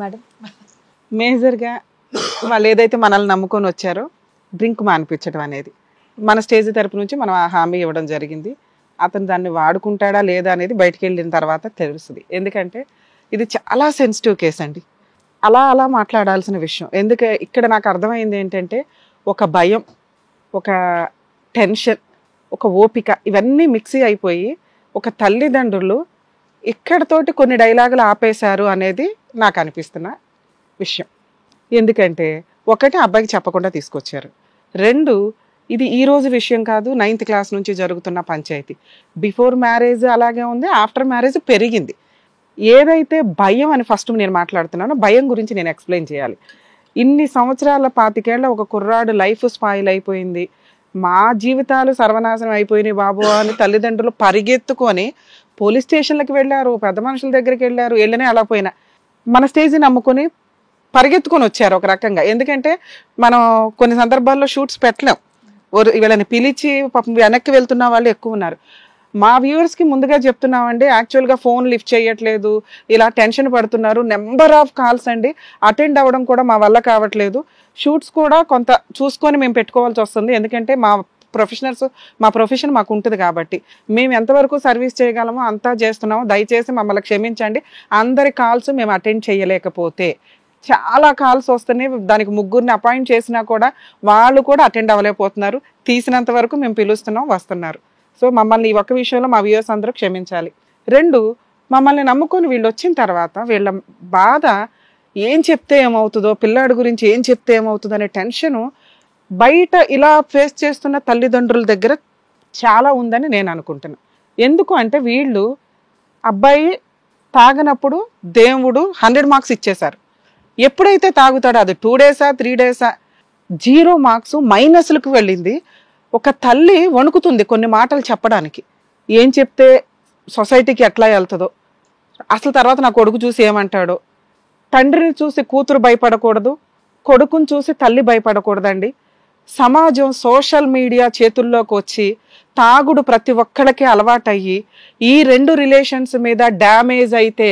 Madam మేజర్గా వాళ్ళు ఏదైతే మనల్ని నమ్ముకొని వచ్చారో డ్రింక్ మానిపించడం అనేది మన స్టేజ్ తరపు నుంచి మనం ఆ హామీ ఇవ్వడం జరిగింది. అతను దాన్ని వాడుకుంటాడా లేదా అనేది బయటికి వెళ్ళిన తర్వాత తెలుస్తుంది. ఎందుకంటే ఇది చాలా సెన్సిటివ్ కేసు అండి. అలా మాట్లాడాల్సిన విషయం. ఇక్కడ నాకు అర్థమైంది ఏంటంటే ఒక భయం, ఒక టెన్షన్, ఒక ఓపిక ఇవన్నీ మిక్సీ అయిపోయి ఒక తల్లిదండ్రులు ఇక్కడతోటి కొన్ని డైలాగులు ఆపేశారు అనేది నాకు అనిపిస్తున్న విషయం. ఎందుకంటే ఒకటి అబ్బాయికి చెప్పకుండా తీసుకొచ్చారు. 2 ఇది ఈ రోజు విషయం కాదు, 9th క్లాస్ నుంచి జరుగుతున్న పంచాయతీ. బిఫోర్ మ్యారేజ్ అలాగే ఉంది, ఆఫ్టర్ మ్యారేజ్ పెరిగింది. ఏదైతే భయం అని ఫస్ట్ నేను మాట్లాడుతున్నానో భయం గురించి నేను ఎక్స్ప్లెయిన్ చేయాలి. ఇన్ని సంవత్సరాల 25 ఏళ్ల ఒక కుర్రాడు లైఫ్ స్పాయిల్ అయిపోయింది, మా జీవితాలు సర్వనాశనం అయిపోయినాయి బాబు అని తల్లిదండ్రులు పరిగెత్తుకొని పోలీస్ స్టేషన్లకు వెళ్ళారు, పెద్ద మనుషుల దగ్గరికి వెళ్ళారు. వెళ్ళనే అలా పోయినా మన స్టేజ్ని నమ్ముకొని పరిగెత్తుకొని వచ్చారు ఒక రకంగా. ఎందుకంటే మనం కొన్ని సందర్భాల్లో షూట్స్ పెట్టలేం, వీళ్ళని పిలిచి పాపం వెనక్కి వెళ్తున్న వాళ్ళు ఎక్కువ ఉన్నారు. మా వ్యూవర్స్కి ముందుగా చెప్తున్నామండి, యాక్చువల్గా ఫోన్ లిఫ్ట్ చేయట్లేదు, ఇలా టెన్షన్ పడుతున్నారు. నెంబర్ ఆఫ్ కాల్స్ అండి, అటెండ్ అవ్వడం కూడా మా వల్ల కావట్లేదు. షూట్స్ కూడా కొంత చూసుకొని మేము పెట్టుకోవాల్సి వస్తుంది. ఎందుకంటే మా ప్రొఫెషన్ మాకు ఉంటుంది కాబట్టి మేము ఎంతవరకు సర్వీస్ చేయగలమో అంతా చేస్తున్నాము. దయచేసి మమ్మల్ని క్షమించండి. అందరి కాల్స్ మేము అటెండ్ చేయలేకపోతే చాలా కాల్స్ వస్తున్నాయి. దానికి 3 అపాయింట్ చేసినా కూడా వాళ్ళు కూడా అటెండ్ అవ్వలేకపోతున్నారు. తీసినంత వరకు మేము పిలుస్తున్నాం, వస్తున్నారు. సో మమ్మల్ని ఈ ఒక్క విషయంలో మా వ్యూవర్స్ అందరూ క్షమించాలి. 2 మమ్మల్ని నమ్ముకొని వీళ్ళు వచ్చిన తర్వాత వీళ్ళ బాధ ఏం చెప్తే ఏమవుతుందో, పిల్లాడి గురించి ఏం చెప్తే ఏమవుతుందో అనే టెన్షను బయట ఇలా ఫేస్ చేస్తున్న తల్లిదండ్రుల దగ్గర చాలా ఉందని నేను అనుకుంటున్నాను. ఎందుకు అంటే వీళ్ళు అబ్బాయి తాగనప్పుడు దేవుడు 100 మార్క్స్ ఇచ్చేశారు. ఎప్పుడైతే తాగుతాడో అది 2 డేసా 3 డేసా 0 మార్క్స్ మైనస్లకు వెళ్ళింది. ఒక తల్లి వణుకుతుంది కొన్ని మాటలు చెప్పడానికి. ఏం చెప్తే సొసైటీకి ఎట్లా వెళ్తుందో, అసలు తర్వాత నా కొడుకు చూసి ఏమంటాడో. తండ్రిని చూసి కూతురు భయపడకూడదు, కొడుకుని చూసి తల్లి భయపడకూడదండి. సమాజం సోషల్ మీడియా చేతుల్లోకి వచ్చి తాగుడు ప్రతి ఒక్కళ్ళకి అలవాటయ్యి ఈ 2 రిలేషన్స్ మీద డ్యామేజ్ అయితే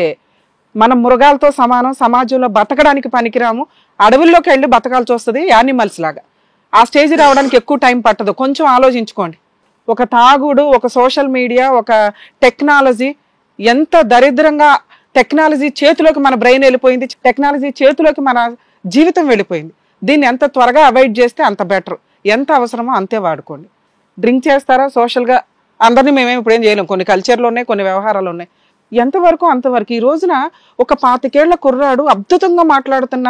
మనం మృగాలతో సమానం, సమాజంలో బతకడానికి పనికిరాము, అడవుల్లోకి వెళ్ళి బతకాల్సి వస్తుంది యానిమల్స్ లాగా. ఆ స్టేజ్ రావడానికి ఎక్కువ టైం పట్టదు. కొంచెం ఆలోచించుకోండి. ఒక తాగుడు, ఒక సోషల్ మీడియా, ఒక టెక్నాలజీ, ఎంత దరిద్రంగా టెక్నాలజీ చేతిలోకి మన బ్రెయిన్ వెళ్ళిపోయింది, టెక్నాలజీ చేతిలోకి మన జీవితం వెళ్ళిపోయింది. దీన్ని ఎంత త్వరగా అవాయిడ్ చేస్తే అంత బెటర్. ఎంత అవసరమో అంతే వాడుకోండి. డ్రింక్ చేస్తారా సోషల్గా, అందరినీ మేమేమి ఇప్పుడేం చేయలేం. కొన్ని కల్చర్లు ఉన్నాయి, కొన్ని వ్యవహారాలు ఉన్నాయి. ఎంతవరకు అంతవరకు. ఈ రోజున ఒక 25 ఏళ్ల కుర్రాడు అద్భుతంగా మాట్లాడుతున్న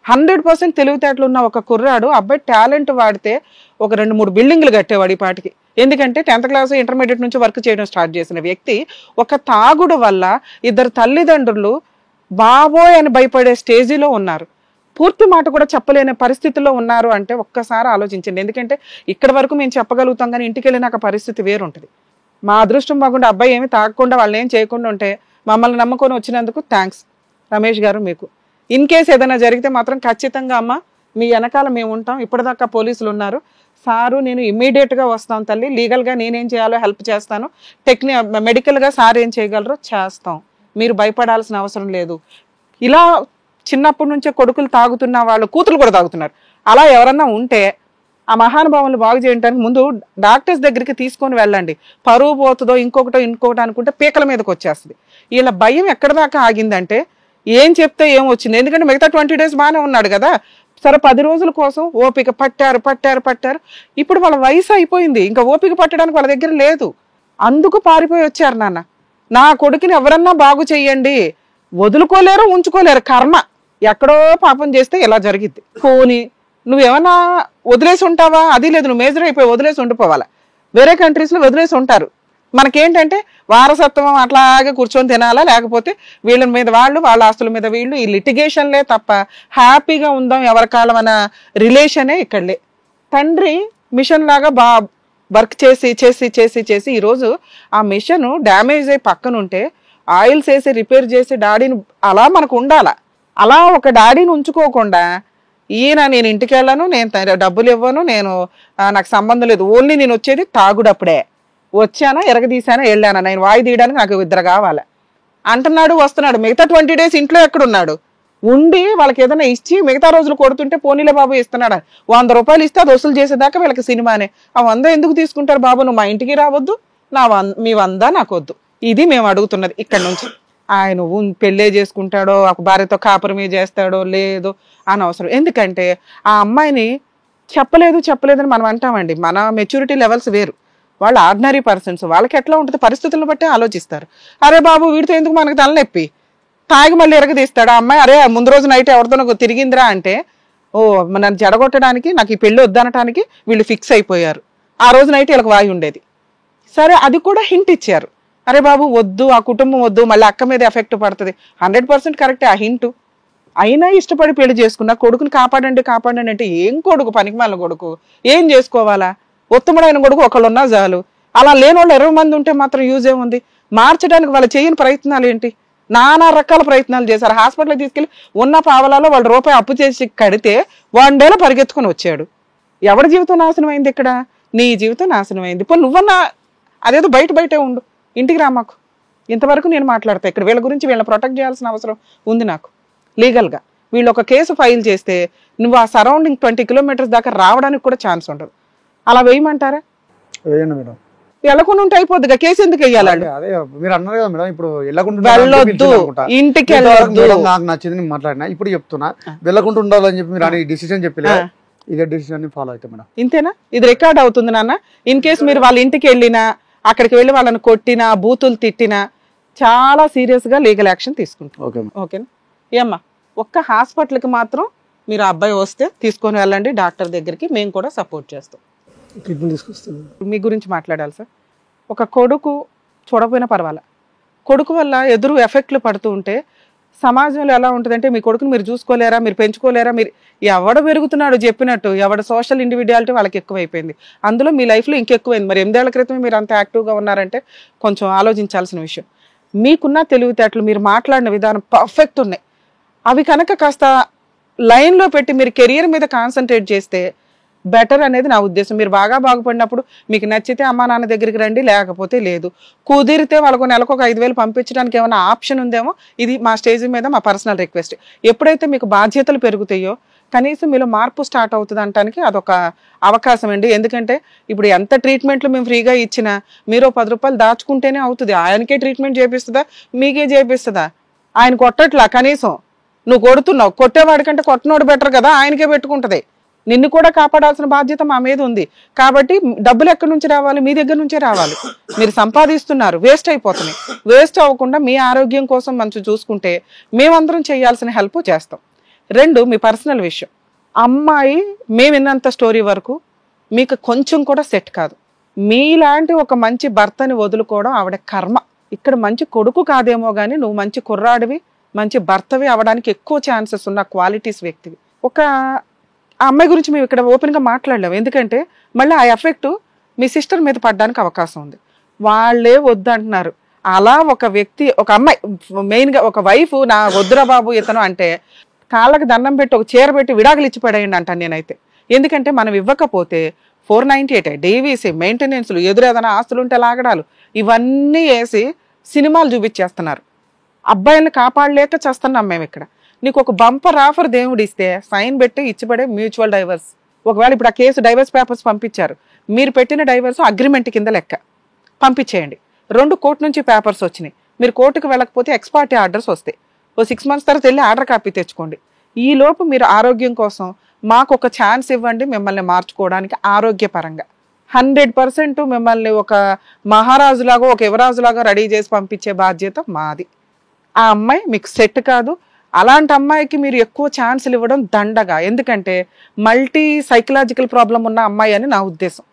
100% తెలివితేటలు ఉన్న ఒక కుర్రాడు అబ్బాయి టాలెంట్ వాడితే ఒక 2-3 బిల్డింగ్లు కట్టేవాడు ఈ పాటికి. ఎందుకంటే 10th క్లాస్ ఇంటర్మీడియట్ నుంచి వర్క్ చేయడం స్టార్ట్ చేసిన వ్యక్తి ఒక తాగుడు వల్ల 2 తల్లిదండ్రులు బాబోయ్ అని భయపడే స్టేజీలో ఉన్నారు. పూర్తి మాట కూడా చెప్పలేని పరిస్థితిలో ఉన్నారు అంటే ఒక్కసారి ఆలోచించండి. ఎందుకంటే ఇక్కడ వరకు మేము చెప్పగలుగుతాం, కానీ ఇంటికి వెళ్ళినాక పరిస్థితి వేరుంటుంది. మా అదృష్టం బాగుండే అబ్బాయి ఏమి తాగకుండా వాళ్ళని ఏం చేయకుండా ఉంటే మమ్మల్ని నమ్ముకొని వచ్చినందుకు థ్యాంక్స్ రమేష్ గారు మీకు. ఇన్ కేసు ఏదైనా జరిగితే మాత్రం ఖచ్చితంగా అమ్మ మీ వెనకాల మేము ఉంటాం. ఇప్పటిదాకా పోలీసులు ఉన్నారు సారు, నేను ఇమ్మీడియట్గా వస్తాను తల్లి. లీగల్గా నేనేం చేయాలో హెల్ప్ చేస్తాను, మెడికల్గా సార్ ఏం చేయగలరో చేస్తాం. మీరు భయపడాల్సిన అవసరం లేదు. ఇలా చిన్నప్పటి నుంచే కొడుకులు తాగుతున్న వాళ్ళు కూతురు కూడా తాగుతున్నారు. అలా ఎవరన్నా ఉంటే ఆ మహానుభావులు బాగు చేయడానికి ముందు డాక్టర్స్ దగ్గరికి తీసుకొని వెళ్ళండి. పరువు పోతుందో ఇంకొకటి అనుకుంటే పీకల మీదకి వచ్చేస్తుంది. వీళ్ళ భయం ఎక్కడ దాకా ఆగిందంటే ఏం చెప్తే ఏం వచ్చింది. ఎందుకంటే మిగతా 20 డేస్ బాగానే ఉన్నాడు కదా, సరే 10 రోజుల కోసం ఓపిక పట్టారు. ఇప్పుడు వాళ్ళ వయసు అయిపోయింది, ఇంకా ఓపిక పట్టడానికి వాళ్ళ దగ్గర లేదు. అందుకు పారిపోయి వచ్చారు. నా కొడుకుని ఎవరన్నా బాగు చెయ్యండి, వదులుకోలేరు, ఉంచుకోలేరు. కర్మ ఎక్కడో పాపం చేస్తే ఇలా జరిగిద్ది. పోనీ నువ్వేమన్నా వదిలేసి ఉంటావా? అది లేదు, నువ్వు మేజర్ అయిపోయి వదిలేసి ఉండిపోవాలా. వేరే కంట్రీస్లో వదిలేసి ఉంటారు. మనకేంటంటే వారసత్వం అట్లాగే కూర్చొని తినాలా, లేకపోతే వీళ్ళ మీద వాళ్ళు, వాళ్ళ ఆస్తుల మీద వీళ్ళు, ఈ లిటిగేషన్లే తప్ప హ్యాపీగా ఉందాం ఎవరికాలం అన్న రిలేషనే ఇక్కడలే. తండ్రి మిషన్ లాగా వర్క్ చేసి ఈరోజు ఆ మిషన్ డ్యామేజ్ అయి పక్కనుంటే ఆయిల్స్ వేసి రిపేర్ చేసి డాడీని అలా మనకు ఉండాలా. అలా ఒక డాడీని ఉంచుకోకుండా ఈయన నేను ఇంటికి వెళ్ళను, నేను డబ్బులు ఇవ్వను, నాకు సంబంధం లేదు, ఓన్లీ నేను వచ్చేది తాగుడప్పుడే, వచ్చానా ఎరగదీశానా వెళ్ళానా, నేను వాయి తీయడానికి నాకు 2 కావాలి అంటున్నాడు. వస్తున్నాడు. మిగతా 20 డేస్ ఇంట్లో ఎక్కడున్నాడు? ఉండి వాళ్ళకి ఏదైనా ఇచ్చి మిగతా రోజులు కొడుతుంటే పోనీలే బాబు ఇస్తున్నాడా, 100 రూపాయలు ఇస్తే అది వసూలు చేసేదాకా వీళ్ళకి సినిమానే. ఆ 100 ఎందుకు తీసుకుంటారు బాబు, నువ్వు మా ఇంటికి రావద్దు, మీ 100 నాకు వద్దు. ఇది మేము అడుగుతున్నది ఇక్కడ నుంచి. ఆయన పెళ్ళే చేసుకుంటాడో ఒక భార్యతో కాపురమే చేస్తాడో లేదో అనవసరం. ఎందుకంటే ఆ అమ్మాయిని చెప్పలేదని మనం అంటామండి. మన మెచ్యూరిటీ లెవెల్స్ వేరు, వాళ్ళు ఆర్డినరీ పర్సన్స్, వాళ్ళకి ఎట్లా ఉంటుంది పరిస్థితులను బట్టి ఆలోచిస్తారు. అరే బాబు వీడితో ఎందుకు మనకు తలనొప్పి, తాగి మళ్ళీ ఎరగదీస్తాడు ఆ అమ్మాయి. అరే ముందు రోజు నైట్ ఎవరితో తిరిగిందిరా అంటే, ఓ నన్ను జడగొట్టడానికి, నాకు ఈ పెళ్లి వద్దనటానికి వీళ్ళు ఫిక్స్ అయిపోయారు. ఆ రోజు నైట్ వీళ్ళకి వాయి ఉండేది. సరే అది కూడా హింట్ ఇచ్చారు, అరే బాబు వద్దు, ఆ కుటుంబం వద్దు, మళ్ళీ అక్క మీద ఎఫెక్ట్ పడుతుంది. 100% కరెక్టే ఆ హింటు. అయినా ఇష్టపడి పెళ్లి చేసుకున్నా కొడుకుని కాపాడండి అంటే ఏం కొడుకు, పనికిమాలిన కొడుకు, ఏం చేసుకోవాలా? ఉత్తముడైన కొడుకు ఒకళ్ళు ఉన్నా చాలు. అలా లేని వాళ్ళు 20 మంది ఉంటే మాత్రం యూజ్ ఏముంది? మార్చడానికి వాళ్ళు చేయని ప్రయత్నాలు ఏంటి? నానా రకాల ప్రయత్నాలు చేశారు. హాస్పిటల్కి తీసుకెళ్లి ఉన్న పావలాలో వాళ్ళు రూపాయి అప్పు చేసి కడితే 1 డేలో పరిగెత్తుకుని వచ్చాడు. ఎవరి జీవితం నాశనం అయింది ఇక్కడ? నీ జీవితం నాశనం అయింది. ఇప్పుడు నువ్వన్నా అదేదో బయటే ఉండు, ఇంటికి రా. మాకు ఇంతవరకు నేను మాట్లాడతా ఇక్కడ. వీళ్ళ గురించి వీళ్ళని ప్రొటెక్ట్ చేయాల్సిన అవసరం ఉంది నాకు లీగల్గా. వీళ్ళు ఒక కేసు ఫైల్ చేస్తే నువ్వు ఆ సరౌండింగ్ 20 కిలోమీటర్స్ దాకా రావడానికి కూడా ఛాన్స్ ఉండదు. అలా వేయమంటారా? వేయండి మేడం. వెళ్ళకుండా ఉంటే అయిపోద్దిగా, కేసు ఎందుకు వెయ్యాలండి? అదే మీరు అన్నారు కదా మేడం, ఇప్పుడు వెళ్ళొద్దు, ఇంటికి వెళ్ళొద్దు. నాకు నచ్చింది మాట్లాడినా, ఇప్పుడు చెప్తున్నా వెళ్ళకుండా ఉండాలని చెప్పి మీరు అని డిసిషన్ చెప్పలే, ఇదే డిసిషన్ ఫాలో అవుతాం మేడం. ఇంతేనా? ఇది రికార్డ్ అవుతుంది నాన్న. ఇన్ కేసు మీరు వాళ్ళ ఇంటికి వెళ్ళినా, అక్కడికి వెళ్ళి వాళ్ళని కొట్టినా, బూతులు తిట్టినా చాలా సీరియస్ గా లీగల్ యాక్షన్ తీసుకుంటాం. ఓకేనా? ఏమ్మా, ఒక్క హాస్పిటల్కి మాత్రం మీరు అబ్బాయి వస్తే తీసుకొని వెళ్ళండి డాక్టర్ దగ్గరికి, మేము కూడా సపోర్ట్ చేస్తాం. ట్రీట్మెంట్ తీసుకొస్తాం. మీ గురించి మాట్లాడాలి సార్. ఒక కొడుకు చూడకపోయినా పర్వాలే, కొడుకు వల్ల ఎదురు ఎఫెక్ట్లు పడుతూ ఉంటే సమాజంలో ఎలా ఉంటుందంటే, మీ కొడుకుని మీరు చూసుకోలేరా, మీరు పెంచుకోలేరా, మీరు ఎవడ పెరుగుతున్నాడు చెప్పినట్టు, ఎవడ సోషల్ ఇండివిడ్యువాలిటీ వాళ్ళకి ఎక్కువైపోయింది. అందులో మీ లైఫ్లో ఇంకెక్కువైంది. మరి 8 ఏళ్ల క్రితమే మీరు అంత యాక్టివ్గా ఉన్నారంటే కొంచెం ఆలోచించాల్సిన విషయం. మీకున్న తెలివితేటలు, మీరు మాట్లాడిన విధానం పర్ఫెక్ట్ ఉన్నాయి. అవి కనుక కాస్త లైన్లో పెట్టి మీరు కెరియర్ మీద కాన్సన్ట్రేట్ చేస్తే బెటర్ అనేది నా ఉద్దేశం. మీరు బాగా బాగుపడినప్పుడు మీకు నచ్చితే అమ్మా నాన్న దగ్గరికి రండి, లేకపోతే లేదు. కుదిరితే వాళ్ళకు నెలకు ఒక 5,000 పంపించడానికి ఏమైనా ఆప్షన్ ఉందేమో. ఇది మా స్టేజ్ మీద మా పర్సనల్ రిక్వెస్ట్. ఎప్పుడైతే మీకు బాధ్యతలు పెరుగుతాయో కనీసం మీలో మార్పు స్టార్ట్ అవుతుంది అనడానికి అదొక అవకాశం అండి. ఎందుకంటే ఇప్పుడు ఎంత ట్రీట్మెంట్లు మేము ఫ్రీగా ఇచ్చినా మీరు 10 రూపాయలు దాచుకుంటేనే అవుతుంది. ఆయనకే ట్రీట్మెంట్ చేపిస్తుందా, మీకే చేపిస్తుందా? ఆయన కొట్టట్లా, కనీసం నువ్వు కొడుతున్నావు. కొట్టేవాడికంటే కొట్టనోడు బెటర్ కదా, ఆయనకే పెట్టుకుంటది. నిన్ను కూడా కాపాడాల్సిన బాధ్యత మా మీద ఉంది. కాబట్టి డబ్బులు ఎక్కడి నుంచి రావాలి? మీ దగ్గర నుంచే రావాలి. మీరు సంపాదిస్తున్నారు, వేస్ట్ అయిపోతున్నాయి. వేస్ట్ అవ్వకుండా మీ ఆరోగ్యం కోసం మంచి చూసుకుంటే మేమందరం చేయాల్సిన హెల్ప్ చేస్తాం. 2, మీ పర్సనల్ విషయం. అమ్మాయి మేము విన్నంత స్టోరీ వరకు మీకు కొంచెం కూడా సెట్ కాదు. మీలాంటి ఒక మంచి భర్తని వదులుకోవడం ఆవిడ కర్మ. ఇక్కడ మంచి కొడుకు కాదేమో కానీ నువ్వు మంచి కుర్రాడివి, మంచి భర్తవి అవడానికి ఎక్కువ ఛాన్సెస్ ఉన్న క్వాలిటీస్ వ్యక్తివి. ఒక ఆ అమ్మాయి గురించి మేము ఇక్కడ ఓపెన్గా మాట్లాడలేము, ఎందుకంటే మళ్ళీ ఆ ఎఫెక్ట్ మీ సిస్టర్ మీద పడడానికి అవకాశం ఉంది. వాళ్ళే వద్దంటున్నారు. అలా ఒక వ్యక్తి, ఒక అమ్మాయి, మెయిన్గా ఒక వైఫ్, నా వద్దురా బాబు ఇతను అంటే కాళ్ళకి దండం పెట్టి ఒక చీర పెట్టి విడాకులు ఇచ్చి పడేయండి అంటాను నేనైతే. ఎందుకంటే మనం ఇవ్వకపోతే 498 డీవీసీ, మెయింటెనెన్స్లు, ఎదురు ఏదైనా ఆస్తులు ఉంటే లాగడాలు, ఇవన్నీ వేసి సినిమాలు చూపించేస్తున్నారు. అబ్బాయిలను కాపాడలేక చేస్తున్నాం మేము ఇక్కడ. నీకు ఒక బంపర్ ఆఫర్ దేవుడు ఇస్తే సైన్ పెట్టి ఇచ్చిపడే మ్యూచువల్ డైవర్స్. ఒకవేళ ఇప్పుడు ఆ కేసు డైవర్స్ పేపర్స్ పంపించారు, మీరు పెట్టిన డైవర్స్ అగ్రిమెంట్ కింద లెక్క పంపించేయండి. 2 కోర్టు నుంచి పేపర్స్ వచ్చినాయి. మీరు కోర్టుకు వెళ్ళకపోతే ఎక్స్పార్టీ ఆర్డర్స్ వస్తాయి. ఓ 6 months తర్వాత వెళ్ళి ఆర్డర్ కాపీ తెచ్చుకోండి. ఈ లోపు మీరు ఆరోగ్యం కోసం మాకు ఒక ఛాన్స్ ఇవ్వండి, మిమ్మల్ని మార్చుకోవడానికి ఆరోగ్యపరంగా 100% మిమ్మల్ని ఒక మహారాజులాగా, ఒక యువరాజులాగా రెడీ చేసి పంపించే బాధ్యత మాది. ఆ అమ్మాయి మీకు సెట్ కాదు. అలాంటి అమ్మాయికి మీరు ఎక్కువ ఛాన్సులు ఇవ్వడం దండగా. ఎందుకంటే మల్టీ సైకలాజికల్ ప్రాబ్లం ఉన్న అమ్మాయి అని నా ఉద్దేశం.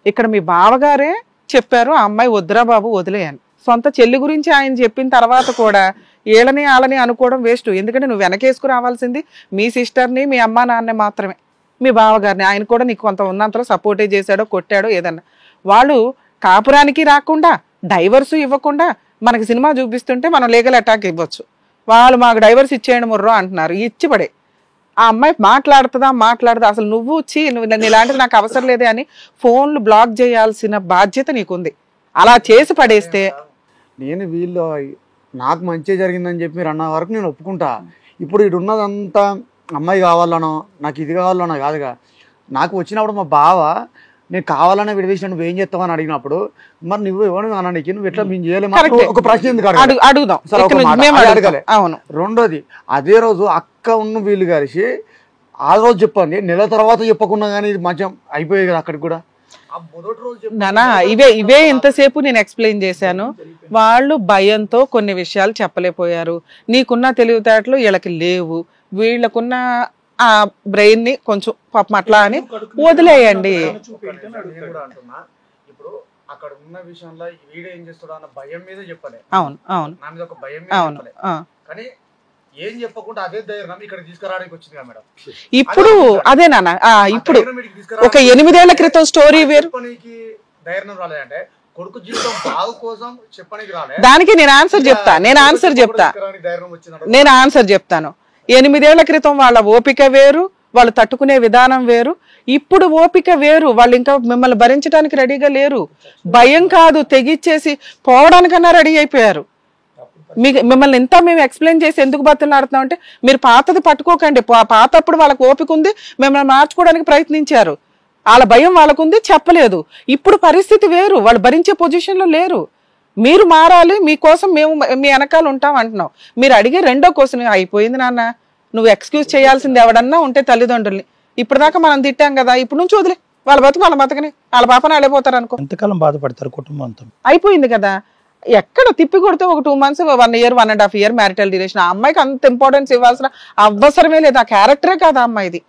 ఇక్కడ మీ బావగారే చెప్పారు ఆ అమ్మాయి వద్దురా బాబు వదిలేయని. సొంత చెల్లి గురించి ఆయన చెప్పిన తర్వాత కూడా ఏళ్ళని ఆళ్ళని అనుకోవడం వేస్ట్. ఎందుకంటే నువ్వు వెనకేసుకు రావాల్సింది మీ సిస్టర్ని, మీ అమ్మా నాన్నే మాత్రమే, మీ బావగారిని. ఆయన కూడా నీకు కొంత ఉన్నంతలో సపోర్టే చేశాడో కొట్టాడో ఏదన్నా. వాళ్ళు కాపురానికి రాకుండా, డైవర్సు ఇవ్వకుండా మనకి సినిమా చూపిస్తుంటే మనం లీగల్ అటాక్ ఇవ్వచ్చు. వాళ్ళు మాకు డైవర్స్ ఇచ్చేయండి ముర్రో అంటున్నారు. ఇచ్చి పడే ఆ అమ్మాయి మాట్లాడుతుందా అసలు నువ్వు ఇలాంటిది నాకు అవసరం లేదే అని ఫోన్లు బ్లాక్ చేయాల్సిన బాధ్యత నీకుంది. అలా చేసి పడేస్తే నేను వీళ్ళు నాకు మంచి జరిగిందని చెప్పి మీరు అన్న వరకు నేను ఒప్పుకుంటా. ఇప్పుడు ఇటు ఉన్నదంతా అమ్మాయి కావాలనో నాకు ఇది కావాలనో కాదుగా. నాకు వచ్చినప్పుడు మా బావ నేను కావాలనే విడదీసిన నువ్వు ఏం చేస్తావు అని అడిగినప్పుడు మరి నువ్వు ఎవరు అన్నానికి నువ్వు ఎట్లా మేము చేయలేము ఒక ప్రశ్న ఎందుకు అడగాలి. రెండోది అదే రోజు అక్క ఉన్న వీళ్ళు కలిసి ఆ రోజు చెప్పండి, నెల తర్వాత చెప్పకుండా కానీ ఇది మంచిగా అయిపోయేది కదా అక్కడికి కూడా. నానా ఇవే ఇంతసేపు నేను ఎక్స్ప్లెయిన్ చేశాను. వాళ్ళు భయంతో కొన్ని విషయాలు చెప్పలేకపోయారు. నీకున్న తెలివితేటలు వీళ్ళకి లేవు, వీళ్ళకున్న ఆ బ్రెయిన్ ని కొంచెం పాపం అట్లా అని వదిలేయండి. అవును అవును అవును. ఏం చెప్పకుండా అదే ధైర్యం ఇక్కడ తీసుకురావడానికి వచ్చింది కదా మేడం. ఇప్పుడు అదే నాన్న, ఇప్పుడు ఒక 8 ఏళ్ల క్రితం స్టోరీ వేరు. ధైర్యం రాలేదంటే కొడుకు జీవితం బాగు కోసం చెప్పడానికి రాలే. దానికి నేను ఆన్సర్ చెప్తాను. 8 ఏళ్ల క్రితం వాళ్ళ ఓపిక వేరు, వాళ్ళు తట్టుకునే విధానం వేరు. ఇప్పుడు ఓపిక వేరు, వాళ్ళు ఇంకా మిమ్మల్ని భరించడానికి రెడీగా లేరు. భయం కాదు, తెగిచ్చేసి పోవడానికన్నా రెడీ అయిపోయారు. మిమ్మల్ని ఇంత మేము ఎక్స్ప్లెయిన్ చేసి ఎందుకు బతులాడుతున్నాం అంటే మీరు పాతది పట్టుకోకండి. పాతప్పుడు వాళ్ళకి ఓపిక ఉంది, మిమ్మల్ని మార్చుకోవడానికి ప్రయత్నించారు, వాళ్ళ భయం వాళ్ళకుంది, చెప్పలేదు. ఇప్పుడు పరిస్థితి వేరు, వాళ్ళు భరించే పొజిషన్లో లేరు. మీరు మారాలి, మీకోసం మేము మీ వెనకాల ఉంటాం అంటున్నాం. మీరు అడిగే రెండో క్వశ్చన్ అయిపోయింది నాన్న, నువ్వు ఎక్స్క్యూజ్ చేయాల్సింది ఎవడన్నా ఉంటే తల్లిదండ్రుల్ని. ఇప్పుడు దాకా మనం తిట్టాం కదా, ఇప్పుడు నుంచి వదిలే, వాళ్ళ బతకని వాళ్ళ పాపన ఆడిపోతారు అనుకో. ఎంతకాలం బాధపడతారు కుటుంబం అంతా? అయిపోయింది కదా. ఎక్కడ తిప్పి కొడితే ఒక 2 months 1 year 1.5 year marital duration. ఆ అమ్మాయికి అంత ఇంపార్టెన్స్ ఇవ్వాల్సిన అవసరమే లేదు, ఆ క్యారెక్టరే కాదు ఆ అమ్మాయిది.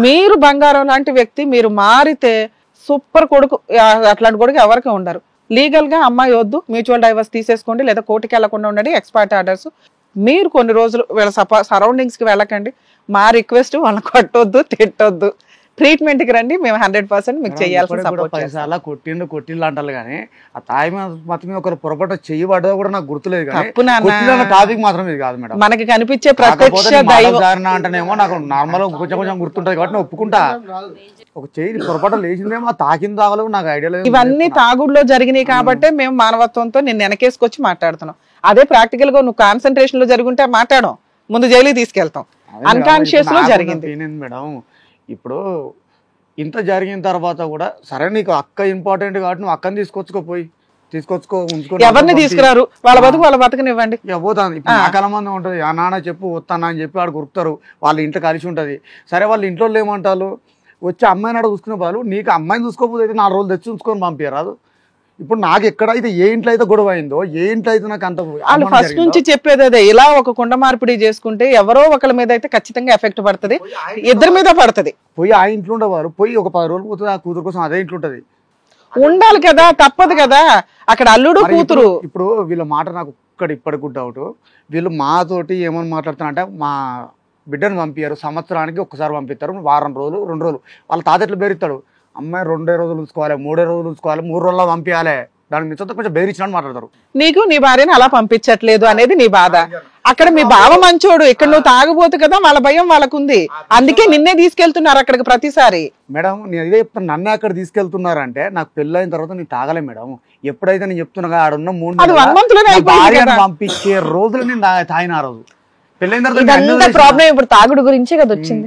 మీరు బంగారం లాంటి వ్యక్తి, మీరు మారితే సూపర్ కొడుకు. అట్లాంటి కొడుకు ఎవరికి ఉండరు. లీగల్ గా అమ్మాయి వద్దు, మ్యూచువల్ డైవర్స్ తీసేసుకోండి, లేదా కోర్టుకి వెళ్లకుండా ఉండండి, ఎక్స్పర్ట్ ఆర్డర్స్. మీరు కొన్ని రోజులు వీళ్ళ సరౌండింగ్స్ కి వెళ్ళకండి. మా రిక్వెస్ట్, వాళ్ళని కొట్టొద్దు, తిట్టొద్దు, ట్రీట్మెంట్ కి రండి, మేము 100% మీకు చేయాల్సిన సపోర్ట్ చేస్తాం. అలా కొట్టిండు అంటారు కానీ ఆ తాయి మొత్తం మీద ఒకరు పొరపాటు చేయబడ్డా కూడా నాకు గుర్తులేదు. టాపిక్ మాత్రం ఇది కాదు మేడం. మనకి కనిపించే ప్రత్యక్ష దైవం అంటేనేమో నాకు నార్మల్ కొంచెం గుర్తుంటది కాబట్టి నేను ఒప్పుకుంటా. ఒక చేయి పొరపాటు లేచిందేమో, ఆ తాకింది తాగలేదు నాకు ఐడియా లేదు. ఇవన్నీ తాగుడులో జరిగినాయి కాబట్టి మేము మానవత్వంతో నిన్ను వెనకేసుకొచ్చి మాట్లాడుతున్నాం. అదే ప్రాక్టికల్ గా నువ్వు కాన్సన్ట్రేషన్ లో జరుగుంటే మాట్లాడడం, ముందు జైలుకి తీసుకెళ్తాం. అన్కాన్షియస్ లో జరిగింది మేడం. ఇప్పుడు ఇంత జరిగిన తర్వాత కూడా సరే నీకు అక్క ఇంపార్టెంట్ కాబట్టి నువ్వు అక్కని తీసుకొచ్చుకో ఎవరిని తీసుకురారు, వాళ్ళ బతుకు వాళ్ళ బతకనివ్వండి. పోతాను. ఇప్పుడు నాకల మంది ఉంటుంది, ఆ నాన్న చెప్పు వస్తానా అని చెప్పి వాడు గుర్తారు, వాళ్ళ ఇంట్లో కలిసి ఉంటుంది. సరే వాళ్ళ ఇంట్లో ఏమంటారు, వచ్చి అమ్మాయిని అక్కడ చూసుకునే వాళ్ళు, నీకు అమ్మాయిని చూసుకోకపోతే అయితే 4 రోజులు తెచ్చి ఉంచుకొని పంపించరాదు. ఇప్పుడు నాకు ఎక్కడైతే ఏ ఇంట్లో అయితే గొడవ అయిందో, ఏ ఇంట్లో అయితే నాకు అంత వాళ్ళు ఫస్ట్ నుంచి చెప్పేది అదే, ఇలా ఒక కుండ మార్పిడి చేసుకుంటే ఎవరో ఒకళ్ళ మీద అయితే ఖచ్చితంగా ఎఫెక్ట్ పడుతుంది, ఇద్దరి మీద పడుతుంది. పోయి ఆ ఇంట్లో ఉండేవారు, పోయి ఒక 10 రోజులు పోతుంది, ఆ కూతురు కోసం అదే ఇంట్లో ఉంటది, ఉండాలి కదా, తప్పదు కదా. అక్కడ అల్లుడు కూతురు. ఇప్పుడు వీళ్ళ మాట నాకు ఇప్పటికి డౌట్, వీళ్ళు మాతోటి ఏమని మాట్లాడుతున్నారంటే మా బిడ్డను పంపించారు, సంవత్సరానికి ఒక్కసారి పంపిస్తారు, వారం రోజులు 2 రోజులు. వాళ్ళ తాత ఎట్లా బెరుతాడు, అమ్మాయి 2 రోజులు ఉంచుకోవాలి, 3 రోజులు ఉంచుకోవాలి, 3 రోజుల్లో పంపించాలి, దానికి మించి కొంచెం బెదిరించినట్టు మాట్లాడతారు. నీకు నీ భార్యని అలా పంపించట్లేదు అనేది నీ బాధ. అక్కడ మీ బావ మంచోడు, ఇక్కడ నువ్వు తాగబోతు కదా, వాళ్ళ భయం వాళ్ళకుంది, అందుకే నిన్నే తీసుకెళ్తున్నారు అక్కడికి ప్రతిసారి. మేడం నేను ఇదే చెప్తాను, నన్నే అక్కడ తీసుకెళ్తున్నారంటే నాకు పెళ్ళైన తర్వాత నేను తాగలే మేడం. ఎప్పుడైతే నేను చెప్తున్నా ఆడున్న 3 పంపించే రోజులు నేను తాగిన ఆ రోజు ప్రాబ్లం. ఇప్పుడు తాగుడు గురించే కదా వచ్చింది.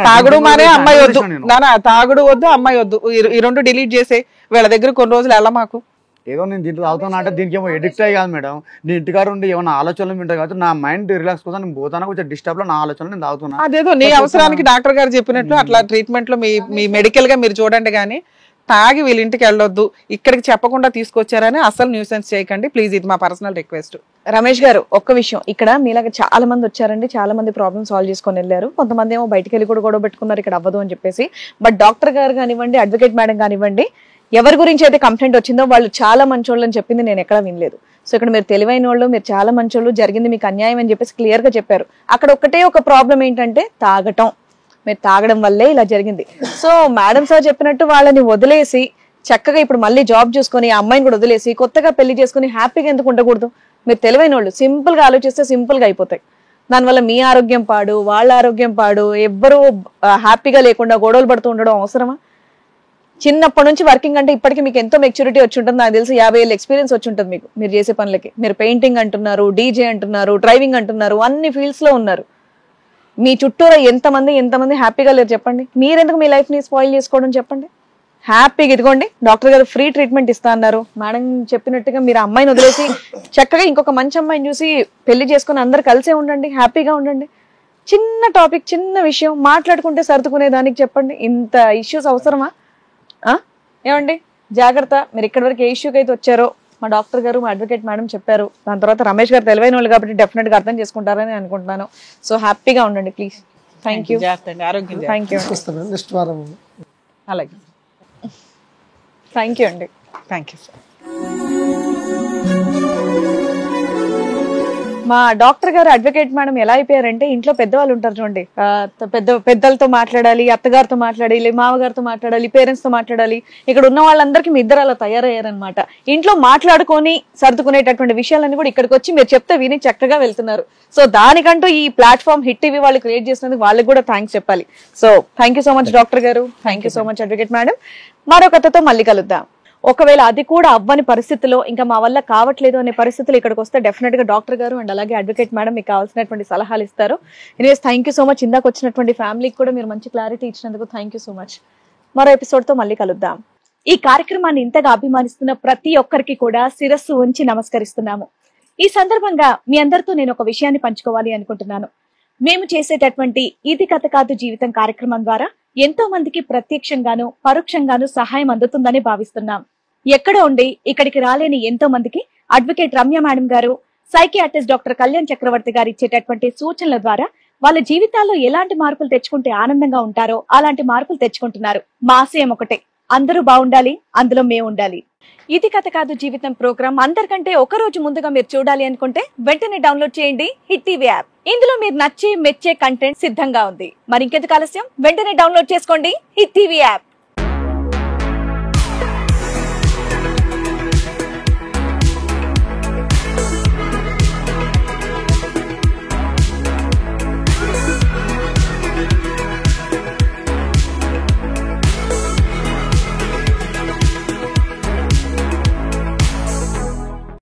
తాగుడు మానే అమ్మాయి వద్దు నానా, తాగుడు వద్దు అమ్మాయి వద్దు, ఈ 2 డిలీట్ చేసే వీళ్ళ దగ్గర కొన్ని రోజులు వెళ్ళ. మాకు ఏదో నేను దీంట్లో తాగుతున్నా అంటే దీనికి ఏమో ఎడిక్ట్ అయ్యి కాదు మేడం, నేను ఇంటికాడ ఉండి ఏమైనా ఆలోచనలు ఉంటాయి కాబట్టి నా మైండ్ రిలాక్స్ కోసం నేను పోతాను, కొంచెం డిస్టర్బ్ లో నా ఆలోచనలు నేను తాగుతున్నా. అదేదో నీ అవసరానికి డాక్టర్ గారు చెప్పినట్లు అట్లా ట్రీట్మెంట్ లో మీ మెడికల్ గా మీరు చూడండి, కానీ తాగి వీళ్ళ ఇంటికి వెళ్ళొద్దు, ఇక్కడికి చెప్పకుండా తీసుకొచ్చారని అసలు న్యూసెన్స్ చేయకండి ప్లీజ్, ఇది మా పర్సనల్ రిక్వెస్ట్. రమేష్ గారు ఒక్క విషయం, ఇక్కడ మీలాగా చాలా మంది వచ్చారండి, చాలా మంది ప్రాబ్లమ్ సాల్వ్ చేసుకొని వెళ్ళారు, కొంతమంది ఏమో బయటకు వెళ్ళి కూడా గొడవ పెట్టుకున్నారు ఇక్కడ అవ్వదు అని చెప్పేసి. బట్ డాక్టర్ గారు కానివ్వండి, అడ్వకేట్ మేడం కానివ్వండి, ఎవరి గురించి అయితే కంప్లైంట్ వచ్చిందో వాళ్ళు చాలా మంచోళ్ళు అని చెప్పింది నేను ఎక్కడా వినలేదు. సో ఇక్కడ మీరు తెలివైన వాళ్ళు, మీరు చాలా మంచోళ్ళు, జరిగింది మీకు అన్యాయం అని చెప్పేసి క్లియర్ గా చెప్పారు. అక్కడ ఒకటే ఒక ప్రాబ్లం ఏంటంటే తాగటం, మీరు తాగడం వల్లే ఇలా జరిగింది. సో మేడం సార్ చెప్పినట్టు వాళ్ళని వదిలేసి చక్కగా ఇప్పుడు మళ్ళీ జాబ్ చూసుకొని ఆ అమ్మాయిని కూడా వదిలేసి కొత్తగా పెళ్లి చేసుకుని హ్యాపీగా ఎందుకు ఉండకూడదు? మీరు తెలివైన వాళ్ళు, సింపుల్ గా ఆలోచిస్తే సింపుల్ గా అయిపోతాయి. దానివల్ల మీ ఆరోగ్యం పాడు, వాళ్ళ ఆరోగ్యం పాడు, ఎవ్వరూ హ్యాపీగా లేకుండా గొడవలు పడుతూ ఉండడం అవసరమా? చిన్నప్పటి నుంచి వర్కింగ్ అంటే ఇప్పటికి మీకు ఎంతో మెచ్యూరిటీ వచ్చి ఉంటుంది. నాకు తెలిసి 50 ఏళ్ళ ఎక్స్పీరియన్స్ వచ్చి ఉంటుంది మీకు మీరు చేసే పనులకి. మీరు పెయింటింగ్ అంటున్నారు, డీజే అంటున్నారు, డ్రైవింగ్ అంటున్నారు, అన్ని ఫీల్డ్స్ లో ఉన్నారు. మీ చుట్టూరా ఎంతమంది హ్యాపీగా లేరు చెప్పండి. మీరెందుకు మీ లైఫ్ ని స్పాయిల్ చేసుకోవడం చెప్పండి. హ్యాపీగా ఇదిగోండి డాక్టర్ గారు ఫ్రీ ట్రీట్మెంట్ ఇస్తా అన్నారు. మేడం చెప్పినట్టుగా మీరు అమ్మాయిని వదిలేసి చక్కగా ఇంకొక మంచి అమ్మాయిని చూసి పెళ్లి చేసుకుని అందరు కలిసే ఉండండి, హ్యాపీగా ఉండండి. చిన్న టాపిక్, చిన్న విషయం మాట్లాడుకుంటే సర్దుకునే దానికి చెప్పండి. ఇంత ఇష్యూస్ అవసరమా? ఏమండి జాగ్రత్త. మీరు ఇక్కడి వరకు ఏ ఇష్యూకి అయితే వచ్చారో మా డాక్టర్ గారు, మా అడ్వకేట్ మేడం చెప్పారు. దాని తర్వాత రమేష్ గారు తెలివైన వాళ్ళు కాబట్టి డెఫినెట్ గా అర్థం చేసుకుంటారని అనుకుంటున్నాను. సో హ్యాపీగా ఉండండి ప్లీజ్. Thank you. ఆరోగ్యం. Thank you. నెక్స్ట్ వారం అలాగే. థ్యాంక్ యూ అండి. Thank you sir. మా డాక్టర్ గారు అడ్వకేట్ మేడం ఎలా అయిపోయారంటే, ఇంట్లో పెద్దవాళ్ళు ఉంటారు చూడండి, పెద్దలతో మాట్లాడాలి, అత్తగారితో మాట్లాడాలి, మామగారితో మాట్లాడాలి, పేరెంట్స్ తో మాట్లాడాలి. ఇక్కడ ఉన్న వాళ్ళందరికీ మీ ఇద్దరు అలా తయారయ్యారనమాట. ఇంట్లో మాట్లాడుకొని సర్దుకునేటటువంటి విషయాలన్నీ కూడా ఇక్కడికి వచ్చి మీరు చెప్తే విని చక్కగా వెళ్తున్నారు. సో దానికంటూ ఈ ప్లాట్ఫామ్ హిట్ టీవీ వాళ్ళు క్రియేట్ చేసినందుకు వాళ్ళకి కూడా థ్యాంక్స్ చెప్పాలి. So thank you so much doctor గారు. Thank you so much advocate madam. మరో కథతో మళ్ళీ కలుద్దాం. ఒకవేళ అది కూడా అవ్వని పరిస్థితిలో, ఇంకా మా వల్ల కావట్లేదు అనే పరిస్థితులు ఇక్కడికి వస్తే డెఫినెట్ గా డాక్టర్ గారు అండ్ అలాగే అడ్వకేట్ మేడం మీకు కావాల్సినటువంటి సలహాలు ఇస్తారు. Anyways thank you so much. ఇందాక వచ్చినటువంటి ఫ్యామిలీకి కూడా మీరు మంచి క్లారిటీ ఇచ్చినందుకు థ్యాంక్ యూ సో మచ్. మరో ఎపిసోడ్ తో మళ్ళీ కలుద్దాం. ఈ కార్యక్రమాన్ని ఇంతగా అభిమానిస్తున్న ప్రతి ఒక్కరికి కూడా శిరస్సు ఉంచి నమస్కరిస్తున్నాము. ఈ సందర్భంగా మీ అందరితో నేను ఒక విషయాన్ని పంచుకోవాలి అనుకుంటున్నాను. మేము చేసేటటువంటి ఇది కథ కాదు జీవితం కార్యక్రమం ద్వారా ఎంతో మందికి ప్రత్యక్షంగాను పరోక్షంగాను సహాయం అందుతుందని భావిస్తున్నాం. ఎక్కడో ఉండి ఇక్కడికి రాలేని ఎంతో మందికి అడ్వకేట్ రమ్య మేడం గారు, సైకియాట్రిస్ట్ డాక్టర్ కళ్యాణ్ చక్రవర్తి గారు ఇచ్చేటటువంటి సూచనల ద్వారా వాళ్ళ జీవితాల్లో ఎలాంటి మార్పులు తెచ్చుకుంటే ఆనందంగా ఉంటారో అలాంటి మార్పులు తెచ్చుకుంటున్నారు. మా ఆశయం ఒకటే, అందరూ బాగుండాలి, అందులో మేము ఉండాలి. ఇది కథ కాదు జీవితం ప్రోగ్రామ్ అందరికంటే ఒక రోజు ముందుగా మీరు చూడాలి అనుకుంటే వెంటనే డౌన్లోడ్ చేయండి హిట్ టీవీ యాప్. ఇందులో మీరు నచ్చే మెచ్చే కంటెంట్ సిద్ధంగా ఉంది. మరి ఇంకెందుకు ఆలస్యం, వెంటనే డౌన్లోడ్ చేసుకోండి హిట్ టీవీ యాప్.